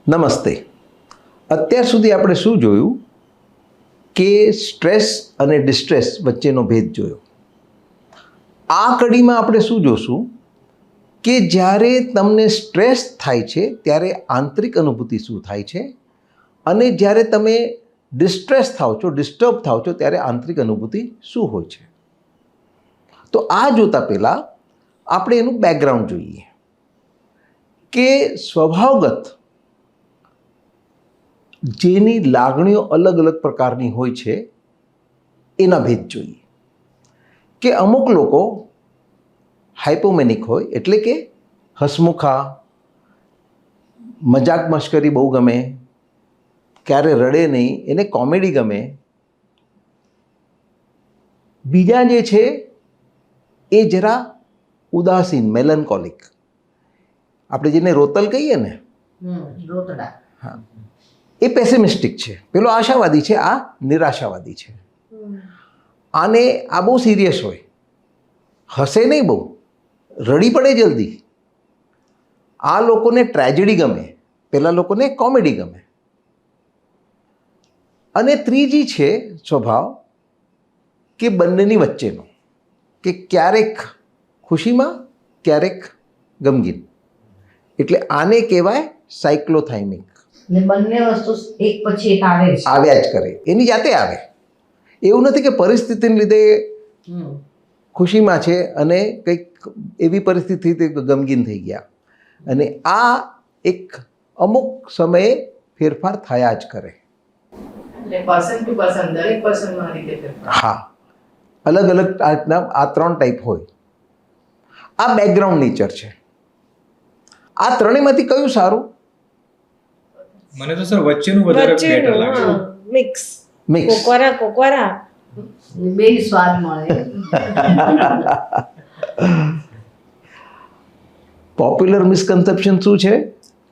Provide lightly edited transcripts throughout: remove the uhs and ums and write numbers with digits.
નમસ્તે. અત્યાર સુધી આપણે શું જોયું કે સ્ટ્રેસ અને ડિસ્ટ્રેસ વચ્ચેનો ભેદ જોયો. આ કડીમાં આપણે શું જોશું કે જ્યારે તમને સ્ટ્રેસ થાય છે ત્યારે આંતરિક અનુભૂતિ શું થાય છે અને જ્યારે તમે ડિસ્ટ્રેસ થાઓ છો, ડિસ્ટર્બ થાઓ છો ત્યારે આંતરિક અનુભૂતિ શું હોય છે. તો આ જોતા પહેલાં આપણે એનું બેકગ્રાઉન્ડ જોઈએ કે સ્વભાવગત જેની લાગણીઓ અલગ અલગ પ્રકારની હોય છે એના ભેદ જોઈએ. કે અમુક લોકો હાઇપોમેનિક હોય, એટલે કે હસમુખા, મજાક મશ્કરી બહુ ગમે, ક્યારે રડે નહીં, એને કોમેડી ગમે. બીજા જે છે એ જરા ઉદાસીન, મેલનકોલિક, આપણે જેને રોતલ કહીએ ને, રોતડા. હા, એ પેસિમિસ્ટિક છે. પેલો આશાવાદી છે, આ નિરાશાવાદી છે. આને આ બહુ સિરિયસ હોય, હસે નહીં બહુ, રડી પડે જલ્દી. આ લોકોને ટ્રેજેડી ગમે, પેલા લોકોને કોમેડી ગમે. અને ત્રીજી છે સ્વભાવ કે બંનેની વચ્ચેનો, કે ક્યારેક ખુશીમાં ક્યારેક ગમગીન, એટલે આને કહેવાય સાયક્લોથાઇમિક. ને બંને વસ્તુ એક પછી એક આવે છે. આવ્યા જ કરે, એની જાતે આવે. એવું નથી કે પરિસ્થિતિને લીધે ખુશીમાં છે અને કંઈક એવી પરિસ્થિતિ ગમગીન થઈ ગયા. અને આ એક અમુક સમયે ફેરફાર થયા જ કરે. એટલે પર્સન ટુ પર્સન, દરેક પર્સનમાં આ રીતે ફેરફાર. હા, અલગ અલગ ટાઈપના આ 3 ટાઈપ હોય. આ બેકગ્રાઉન્ડ નેચર છે. આ ત્રણેયમાંથી કયું સારું? મને તો સર વચ્ચેનું વધારે બેટર લાગે. Mix mix. કોકોરા બે સ્વાદ મળે. પોપ્યુલર મિસકન્સેપ્શન શું છે?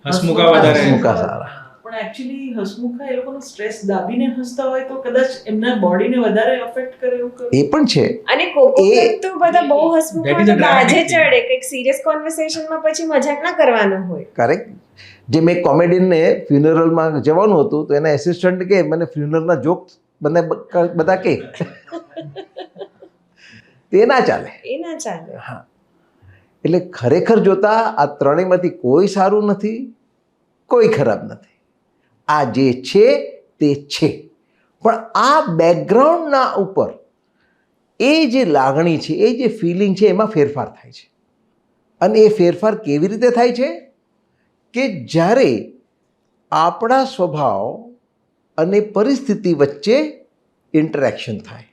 હસમુખા વધારે. હસમુખા સારા. પણ એકચ્યુઅલી હસમુખા એ લોકોનો સ્ટ્રેસ દાબીને હસતા હોય તો કદાચ એમના બોડીને વધારે અફેક્ટ કરે એવું કરે. એ પણ છે. અને કોકો એ- તો બધા બહુ That હસમુખા is a તો બાજે dramatic thing. ચડે, કંઈક સિરિયસ કોન્વર્સેશનમાં પછી મજાક ના કરવાનો હોય. કરેક્ટ. જે મેં કોમેડિયનને ફ્યુનરલમાં જવાનું હતું તો એના એસિસ્ટન્ટ કે મને ફ્યુનરલના જોક્સ બધા કે તે ના ચાલે. એ ના ચાલે. હા, એટલે ખરેખર જોતા આ ત્રણેયમાંથી કોઈ સારું નથી, કોઈ ખરાબ નથી. આ જે છે તે છે. પણ આ બેકગ્રાઉન્ડના ઉપર એ જે લાગણી છે, એ જે ફિલિંગ છે, એમાં ફેરફાર થાય છે. અને એ ફેરફાર કેવી રીતે થાય છે કે જ્યારે આપણા સ્વભાવ અને પરિસ્થિતિ વચ્ચે ઇન્ટરેક્શન થાય,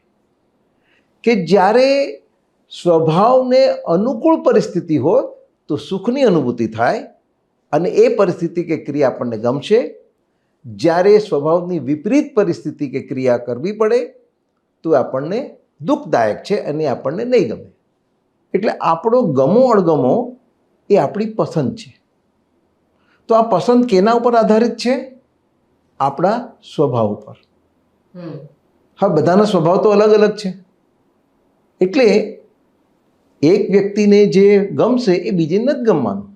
કે જ્યારે સ્વભાવને અનુકૂળ પરિસ્થિતિ હોય તો સુખની અનુભૂતિ થાય અને એ પરિસ્થિતિ કે ક્રિયા આપણને ગમશે. જ્યારે સ્વભાવની વિપરીત પરિસ્થિતિ કે ક્રિયા કરવી પડે તો આપણને દુઃખદાયક છે અને આપણને નહીં ગમે. એટલે આપણો ગમો અણગમો એ આપણી પસંદ છે. તો આ પસંદ કેના ઉપર આધારિત છે? આપણા સ્વભાવ ઉપર. હા, બધાના સ્વભાવ તો અલગ અલગ છે. એટલે એક વ્યક્તિને જે ગમશે એ બીજીને નથી ગમવાનું.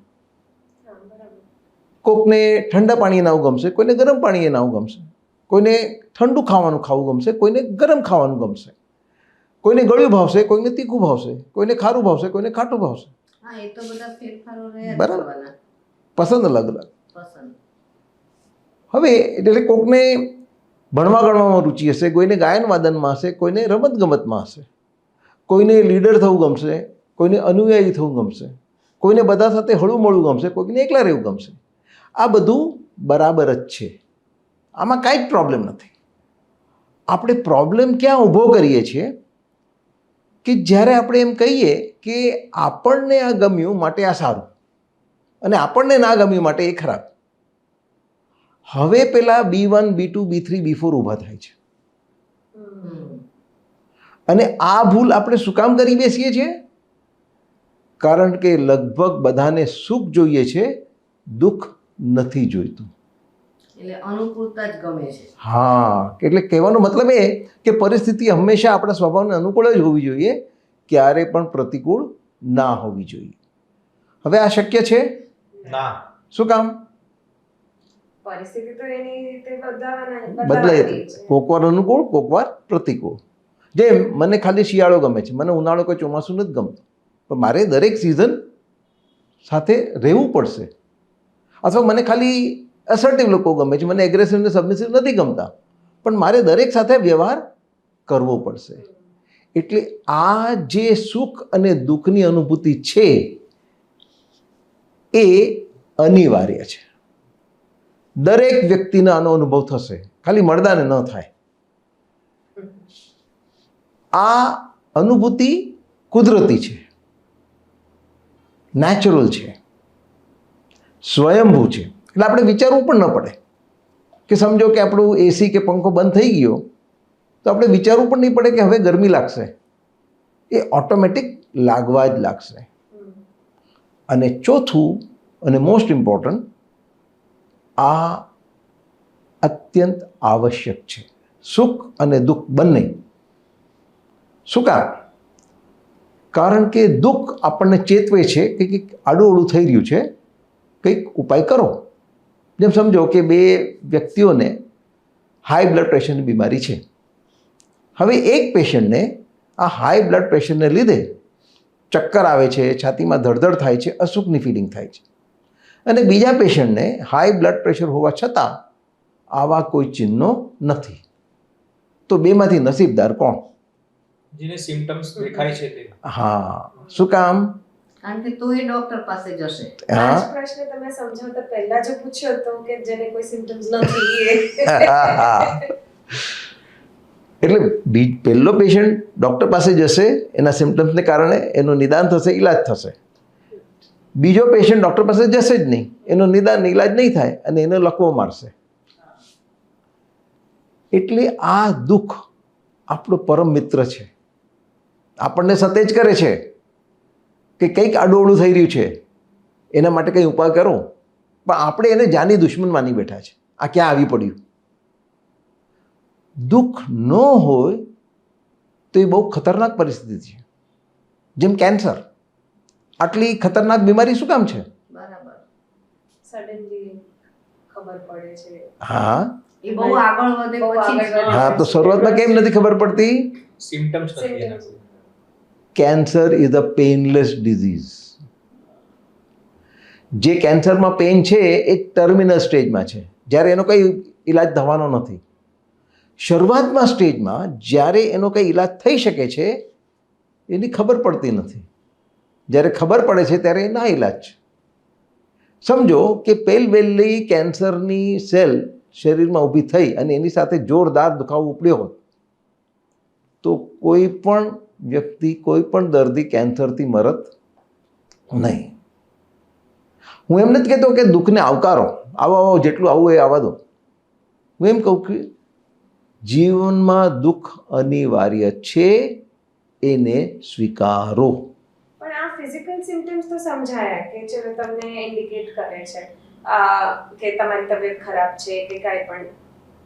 કોકને ઠંડા પાણી નાવું ગમશે, કોઈને ગરમ પાણી નાવું ગમશે, કોઈને ઠંડુ ખાવાનું ગમશે, કોઈને ગરમ ખાવાનું ગમશે, કોઈને ગળ્યું ભાવશે, કોઈને તીખું ભાવશે, કોઈને ખારું ભાવશે, કોઈને ખાટું ભાવશે. હા, એ તો બધા ફેરફારો રહ્યા જ બરાબર. કરવાના. પસંદ અલગ અલગ. પસંદ. હવે એટલે કોકને ભણવા ગણવામાં રુચિ હશે, કોઈને ગાયન વાદનમાં હશે, કોઈને રમતગમતમાં હશે, કોઈને લીડર થવું ગમશે, કોઈને અનુયાયી થવું ગમશે, કોઈને બધા સાથે હળવું મળવું ગમશે, કોઈને એકલા રહેવું ગમશે. આ બધું બરાબર જ છે. આમાં કાંઈ જ પ્રોબ્લેમ નથી. આપણે પ્રોબ્લેમ ક્યાં ઊભો કરીએ છીએ કે જ્યારે આપણે એમ કહીએ કે આપણને આ ગમ્યું માટે આ સારું અને આપણને ના ગમ્યું માટે એ ખરાબ. હવે પેલા B1, B2, B3, B4 ઊભા થાય છે. અને આ ભૂલ આપણે શું કામ કરી બેસીએ છીએ? કારણ કે લગભગ બધાને સુખ જોઈએ છે, દુઃખ નથી જોઈતું. એટલે અનુકૂળતા જ ગમે છે. હા, એટલે કહેવાનો મતલબ એ કે પરિસ્થિતિ હંમેશા આપણા સ્વભાવને અનુકૂળ જ હોવી જોઈએ, ક્યારે પણ પ્રતિકૂળ ના હોવી જોઈએ. હવે આ શક્ય છે? ના. શું કામ? પરિસ્થિતિ તો એની રીતે બદલાવાની બદલાય બદલાવાની છે. કોકવાર અનુકૂળ કોકવાર પ્રતિકૂળ. જેમ મને ખાલી શિયાળો ગમે છે, મને ઉનાળો કે ચોમાસું નથી ગમતું, પણ મારે દરેક સિઝન સાથે રહેવું પડશે. અથવા મને ખાલી અસર્ટિવ લોકો ગમે છે, મને એગ્રેસિવ ને સબમિસિવ નથી ગમતા, પણ મારે દરેક સાથે વ્યવહાર કરવો પડશે. એટલે આ જે સુખ અને દુઃખની અનુભૂતિ છે એ અનિવાર્ય છે. દરેક વ્યક્તિને આનો અનુભવ થશે, ખાલી મળદાને ન થાય. આ અનુભૂતિ કુદરતી છે, નેચરલ છે, સ્વયંભૂ છે. એટલે આપણે વિચારવું પણ ન પડે કે સમજો કે આપણું એસી કે પંખો બંધ થઈ ગયો તો આપણે વિચારવું પણ નહીં પડે કે હવે ગરમી લાગશે. એ ઓટોમેટિક લાગવા જ લાગશે. અને ચોથું અને મોસ્ટ ઇમ્પોર્ટન્ટ, આ અત્યંત આવશ્યક છે. સુખ અને દુઃખ બંને. શું કારણ કે દુઃખ આપણને ચેતવે છે કે કંઈક આડું થઈ રહ્યું છે, કંઈક ઉપાય કરો. જેમ સમજો કે બે વ્યક્તિઓને હાઈ બ્લડ પ્રેશરની બીમારી છે. હવે એક પેશન્ટને આ હાઈ બ્લડ પ્રેશરને લીધે ચક્કર આવે છે, છાતીમાં ધડધડ થાય છે, અસુખની ફિલિંગ થાય છે. અને બીજા પેશન્ટને હાઈ બ્લડ પ્રેશર હોવા છતાં આવા કોઈ ચિહ્નો નથી. તો બેમાંથી નસીબદાર કોણ? જેને સિમ્પટમ્સ દેખાય છે તે. હા. શું કામ? કારણ કે તો એ ડોક્ટર પાસે જશે. આ હા. જ પ્રશ્ન તમે સમજાવતા પહેલા જો પૂછ્યો હતો કે જેને કોઈ સિમ્પટમ્સ નથી એ. એટલે પહેલો પેશન્ટ ડૉક્ટર પાસે જશે, એના સિમ્પટમ્સને કારણે એનું નિદાન થશે, ઈલાજ થશે. બીજો પેશન્ટ ડૉક્ટર પાસે જશે જ નહીં, એનું નિદાન ઈલાજ નહીં થાય અને એને લકવો મારશે. એટલે આ દુઃખ આપણો પરમ મિત્ર છે. આપણને સતેજ કરે છે કે કંઈક આડોઅવળું થઈ રહ્યું છે, એના માટે કંઈ ઉપાય કરો. પણ આપણે એને જાની દુશ્મન માની બેઠા છે. આ ક્યાં આવી પડ્યું? દુઃખ ન હોય તો એ બહુ ખતરનાક પરિસ્થિતિ છે. જેમ કેન્સર, આટલી ખતરનાક બીમારી શું કામ છે? બરાબર. સડનલી ખબર પડે છે. હા એ બહુ આગળ વધે બહુ પછી જ આગળ વધે. હા. તો શરૂઆતમાં કેમ નથી ખબર પડતી? સિમ્પટમ્સ નથી એના. Symptoms. Cancer is a painless disease. જે કેન્સરમાં પેઇન છે એ ટર્મિનલ સ્ટેજમાં છે, જ્યારે એનો કંઈ ઈલાજ થવાનો નથી. શરૂઆતમાં સ્ટેજમાં જ્યારે એનો કંઈ ઈલાજ થઈ શકે છે એની ખબર પડતી નથી. જ્યારે ખબર પડે છે ત્યારે એ ના ઈલાજ છે. સમજો કે પહેલી કેન્સરની સેલ શરીરમાં ઊભી થઈ અને એની સાથે જોરદાર દુખાવો ઉપડ્યો હોત તો કોઈ પણ વ્યક્તિ, કોઈ પણ દર્દી કેન્સરથી મરત નહીં. હું એમ નથી કહેતો કે દુઃખને આવકારો, આવો જેટલું આવું એ આવવા દો. હું એમ કહું કે જીવનમાં દુઃખ અનિવાર્ય છે, એને સ્વીકારો. પણ આ ફિઝિકલ સિમ્પટમ્સ તો સમજાયા કે ચલો તમને ઇન્ડિકેટ કરે છે કે તમારી તબિયત ખરાબ છે કે કાંઈ પણ.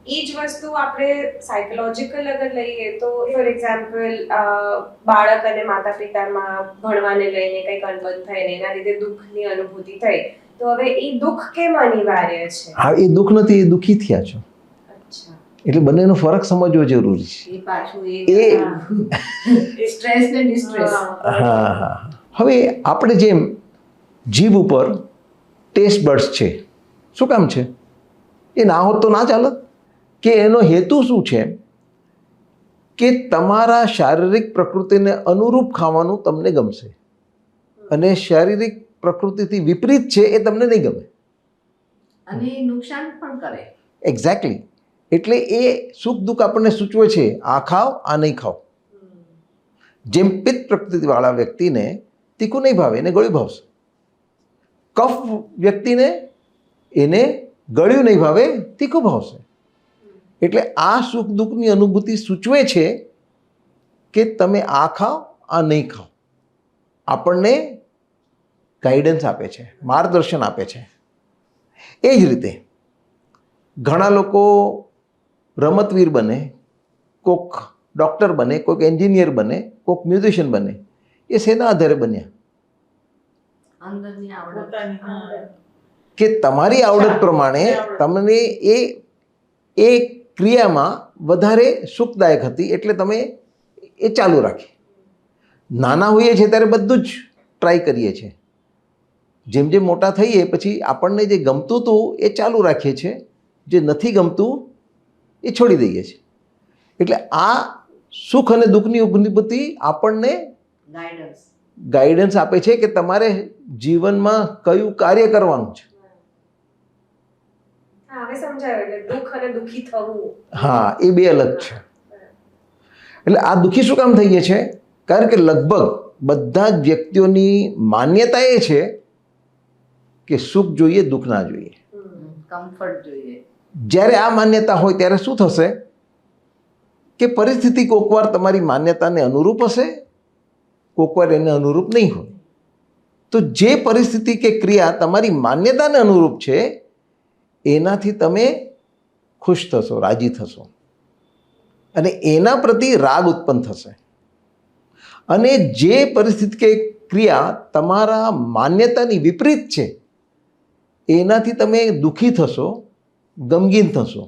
એ જ વસ્તુ આપણે સાયકોલોજીકલ અગર લઈએ તો ફોર એક્ઝામ્પલ બાળક અને માતા પિતામાં ભણવાને લઈને કંઈક અનબન થઈને એના લીધે દુઃખની અનુભૂતિ થઈ, તો હવે એ દુઃખ કેમ અનિવાર્ય છે? હા, એ દુઃખ નથી, એ દુઃખી થયા છો. અચ્છા. એટલે બંનેનો ફરક સમજવો જરૂરી છે. એ પાછું એ સ્ટ્રેસ ને ડિસ્ટ્રેસ. હા હા. હવે આપણે જેમ જીભ ઉપર ટેસ્ટ બડ્સ છે, શું કામ છે? એ ના હોત તો ના ચાલત. કે એનો હેતુ શું છે? કે તમારા શારીરિક પ્રકૃતિને અનુરૂપ ખાવાનું તમને ગમશે અને શારીરિક પ્રકૃતિથી વિપરીત છે એ તમને નહીં ગમે. અને એ નુકસાન પણ કરે. એક્ઝેક્ટલી. એટલે એ સુખ દુઃખ આપણને સૂચવે છે, આ ખાઓ, આ નહીં ખાઓ. જેમ પિત્ત પ્રકૃતિવાળા વ્યક્તિને તીખું નહીં ભાવે, એને ગળ્યું ભાવશે. કફ વ્યક્તિને એને ગળ્યું નહીં ભાવે, તીખું ભાવશે. એટલે આ સુખ દુઃખની અનુભૂતિ સૂચવે છે કે તમે આ ખાઓ, આ નહીં ખાઓ. આપણને ગાઈડન્સ આપે છે, માર્ગદર્શન આપે છે. એ જ રીતે ઘણા લોકો રમતવીર બને, કોક ડૉક્ટર બને, કોઈક એન્જિનિયર બને, કોઈક મ્યુઝિશિયન બને. એ શેના આધારે બન્યા? અંદરની આવડત. પોતાની હા. કે તમારી આવડત પ્રમાણે તમને એ ક્રિયામાં વધારે સુખદાયક હતી એટલે તમે એ ચાલુ રાખી. નાના હોઈએ છીએ ત્યારે બધું જ ટ્રાય કરીએ છીએ. જેમ જેમ મોટા થઈએ પછી આપણને જે ગમતું હતું એ ચાલુ રાખીએ છીએ, જે નથી ગમતું એ છોડી દઈએ છીએ. એટલે આ સુખ અને દુઃખની અનુભૂતિ આપણને ગાઈડન્સ આપે છે કે તમારે જીવનમાં કયું કાર્ય કરવાનું છે. હા, હવે સમજાયું. એટલે દુઃખ અને દુઃખી થવું, હા, એ બે અલગ છે. એટલે આ દુઃખી શું કામ થઈએ છે? કારણ કે લગભગ બધા જ વ્યક્તિઓની માન્યતા એ છે કે સુખ જોઈએ, દુઃખ ના જોઈએ. કમ્ફર્ટ જોઈએ. જ્યારે આ માન્યતા હોય ત્યારે શું થશે કે પરિસ્થિતિ કોકવાર તમારી માન્યતાને અનુરૂપ હશે, કોકવાર એને અનુરૂપ નહીં હોય. તો જે પરિસ્થિતિ કે ક્રિયા તમારી માન્યતાને અનુરૂપ છે એનાથી તમે ખુશ થશો, રાજી થશો અને એના પ્રતિ રાગ ઉત્પન્ન થશે. અને જે પરિસ્થિતિ કે ક્રિયા તમારા માન્યતાની વિપરીત છે એનાથી તમે દુઃખી થશો, ગમગીન થશો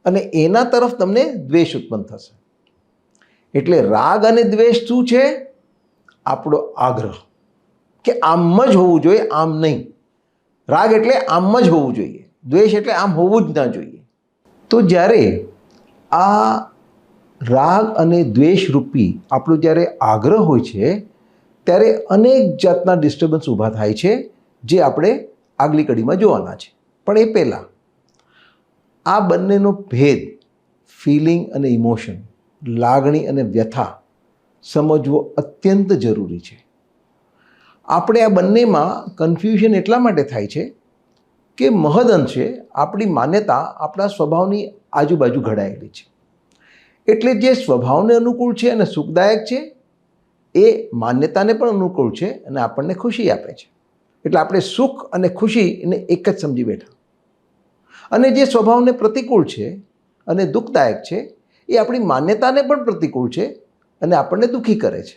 અને એના તરફ તમને દ્વેષ ઉત્પન્ન થશે. એટલે રાગ અને દ્વેષ શું છે? આપણો આગ્રહ કે આમ જ હોવું જોઈએ, આમ નહીં. રાગ એટલે આમ જ હોવું જોઈએ, દ્વેષ એટલે આમ હોવું જ ના જોઈએ. તો જ્યારે આ રાગ અને દ્વેષ રૂપી આપણો જ્યારે આગ્રહ હોય છે ત્યારે અનેક જાતના ડિસ્ટર્બન્સ ઊભા થાય છે જે આપણે આગલી કડીમાં જોવાના છે. પણ એ પહેલાં આ બંનેનો ભેદ, ફિલિંગ અને ઇમોશન, લાગણી અને વ્યથા સમજવો અત્યંત જરૂરી છે. આપણે આ બંનેમાં કન્ફ્યુઝન એટલા માટે થાય છે કે મહદઅંશે આપણી માન્યતા આપણા સ્વભાવની આજુબાજુ ઘડાયેલી છે. એટલે જે સ્વભાવને અનુકૂળ છે અને સુખદાયક છે એ માન્યતાને પણ અનુકૂળ છે અને આપણને ખુશી આપે છે. એટલે આપણે સુખ અને ખુશીને એક જ સમજી બેઠા. અને જે સ્વભાવને પ્રતિકૂળ છે અને દુઃખદાયક છે એ આપણી માન્યતાને પણ પ્રતિકૂળ છે અને આપણને દુઃખી કરે છે.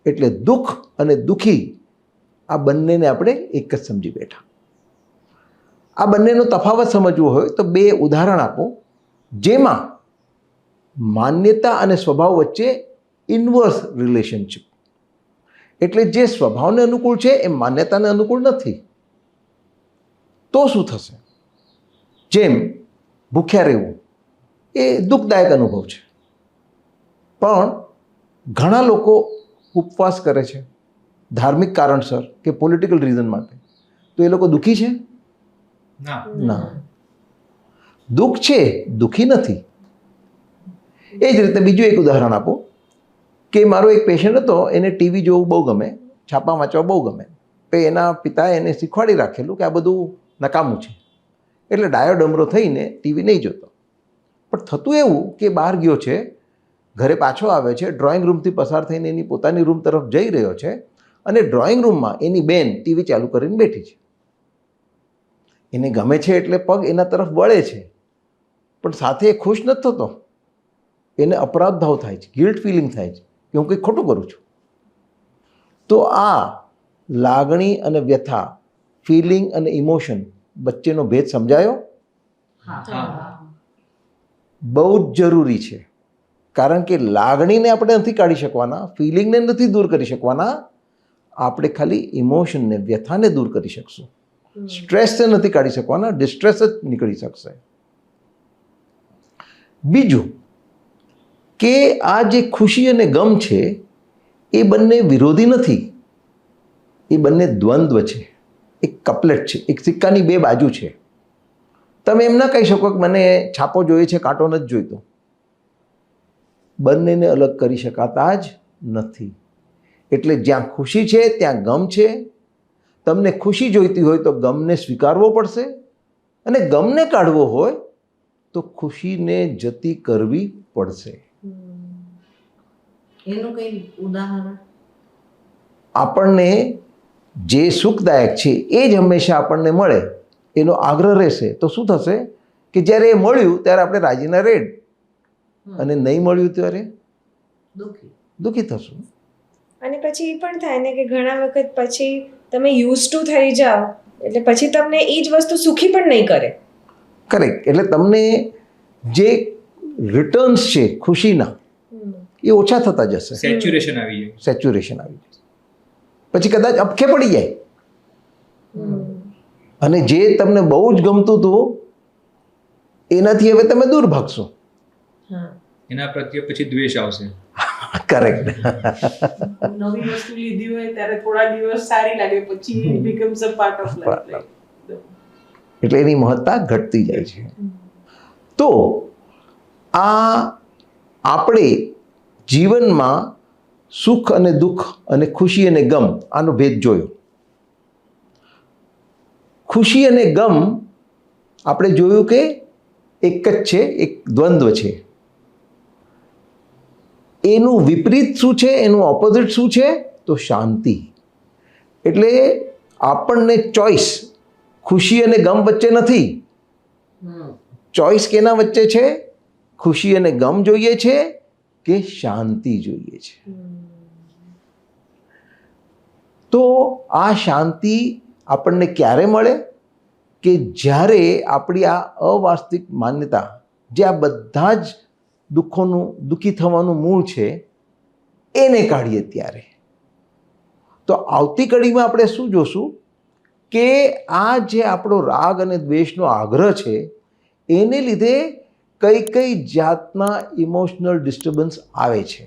એટલે દુઃખ અને દુઃખી આ બંનેને આપણે એક જ સમજી બેઠા. આ બંનેનો તફાવત સમજવો હોય તો બે ઉદાહરણ આપો જેમાં માન્યતા અને સ્વભાવ વચ્ચે ઇન્વર્સ રિલેશનશિપ. એટલે જે સ્વભાવને અનુકૂળ છે એ માન્યતાને અનુકૂળ નથી. તો શું થશે? જેમ ભૂખ્યા રહેવું એ દુઃખદાયક અનુભવ છે, પણ ઘણા લોકો ઉપવાસ કરે છે ધાર્મિક કારણસર કે પોલિટિકલ રીઝન માટે, તો એ લોકો દુઃખી છે? ના, દુઃખ છે, દુઃખી નથી. એ જ રીતે બીજું એક ઉદાહરણ આપો કે મારો એક પેશન્ટ હતો, એને ટીવી જોવું બહુ ગમે, છાપા વાંચવા બહુ ગમે. તો એના પિતાએ એને શીખવાડી રાખેલું કે આ બધું નકામું છે, એટલે ડાયો ડમરો થઈને ટીવી નહીં જોતો. પણ થતું એવું કે બહાર ગયો છે, ઘરે પાછો આવે છે, ડ્રોઈંગ રૂમથી પસાર થઈને એની પોતાની રૂમ તરફ જઈ રહ્યો છે અને ડ્રોઈંગ રૂમમાં એની બેન ટીવી ચાલુ કરીને બેઠી છે. એને ગમે છે એટલે પગ એના તરફ વળે છે, પણ સાથે એ ખુશ નથી થતો. એને અપરાધ ભાવ થાય છે, ગિલ્ટ ફિલિંગ થાય છે કે હું કંઈક ખોટું કરું છું. તો આ લાગણી અને વ્યથા, ફિલિંગ અને ઇમોશન વચ્ચેનો ભેદ સમજાયો? બહુ જ જરૂરી છે. કારણ કે લાગણીને આપણે નથી કાઢી શકવાના, ફિલિંગને નથી દૂર કરી શકવાના, આપણે ખાલી ઇમોશનને, વ્યથાને દૂર કરી શકશું. સ્ટ્રેસને નથી કાઢી શકવાના, ડિસ્ટ્રેસ જ નીકળી શકશે. બીજું કે આ જે ખુશી અને ગમ છે એ બંને વિરોધી નથી, એ બંને દ્વંદ્વ છે, એક કપલેટ છે, એક સિક્કાની બે બાજુ છે. તમે એમ ના કહી શકો કે મને છાપો જોઈએ છે, કાંટો નથી જોઈતો. બંનેને અલગ કરી શકાતા જ નથી. એટલે જ્યાં ખુશી છે ત્યાં ગમ છે. તમને ખુશી જોઈતી હોય તો ગમને સ્વીકારવો પડશે, અને ગમને કાઢવો હોય તો ખુશીને જતી કરવી પડશે. એનું કઈ ઉદાહરણ? આપણને જે સુખદાયક છે એ જ હંમેશા આપણને મળે એનો આગ્રહ રહેશે તો શું થશે કે જ્યારે એ મળ્યું ત્યારે આપણે રાજીના રેડ, અને નહીં મળ્યું ત્યારે દુઃખી થશું. અને પછી એ પણ થાય ને કે ઘણા વખત પછી તમે યુઝ ટુ થઈ જાઓ એટલે પછી તમને એ જ વસ્તુ સુખી પણ નહીં કરે. કરેક્ટ. એટલે તમને જે રિટર્ન્સ છે ખુશીના એ ઓછા થતા જશે, સેચ્યુરેશન આવી જાય. સેચ્યુરેશન આવી જશે, પછી કદાચ અપખે પડી જાય. અને જે તમને બહુ જ ગમતું હતું એનાથી હવે તમે દૂર ભાગશો. એના પ્રત્યે પછી દ્વેષ આવશે. કરેક્ટ. નવી વસ્તુ લીધી હોય ત્યારે થોડા દિવસ સારી લાગે, પછી becomes a part of life. એટલે એની મહત્તા ઘટતી જાય છે. તો આ આપણે જીવનમાં સુખ અને દુઃખ અને ખુશી અને ગમ આનો ભેદ જોયો. ખુશી અને ગમ આપણે જોયું કે એક જ છે, એક દ્વંદ્વ છે. એનું વિપરીત શું છે, એનું ઓપોઝિટ શું છે? તો શાંતિ. એટલે આપણને ચોઈસ ખુશી અને ગમ વચ્ચે નથી. ચોઈસ કેના વચ્ચે છે? ખુશી અને ગમ જોઈએ છે કે શાંતિ જોઈએ છે? તો આ શાંતિ આપણને ક્યારે મળે? કે જ્યારે આપણી આ અવાસ્તવિક માન્યતા, જે આ બધા જ દુઃખી થવાનું મૂળ છે, એને કાઢીએ ત્યારે. તો આવતી કડીમાં આપણે શું જોશું કે આ જે આપણો રાગ અને દ્વેષનો આગ્રહ છે એને લીધે કઈ કઈ જાતના ઇમોશનલ ડિસ્ટર્બન્સ આવે છે.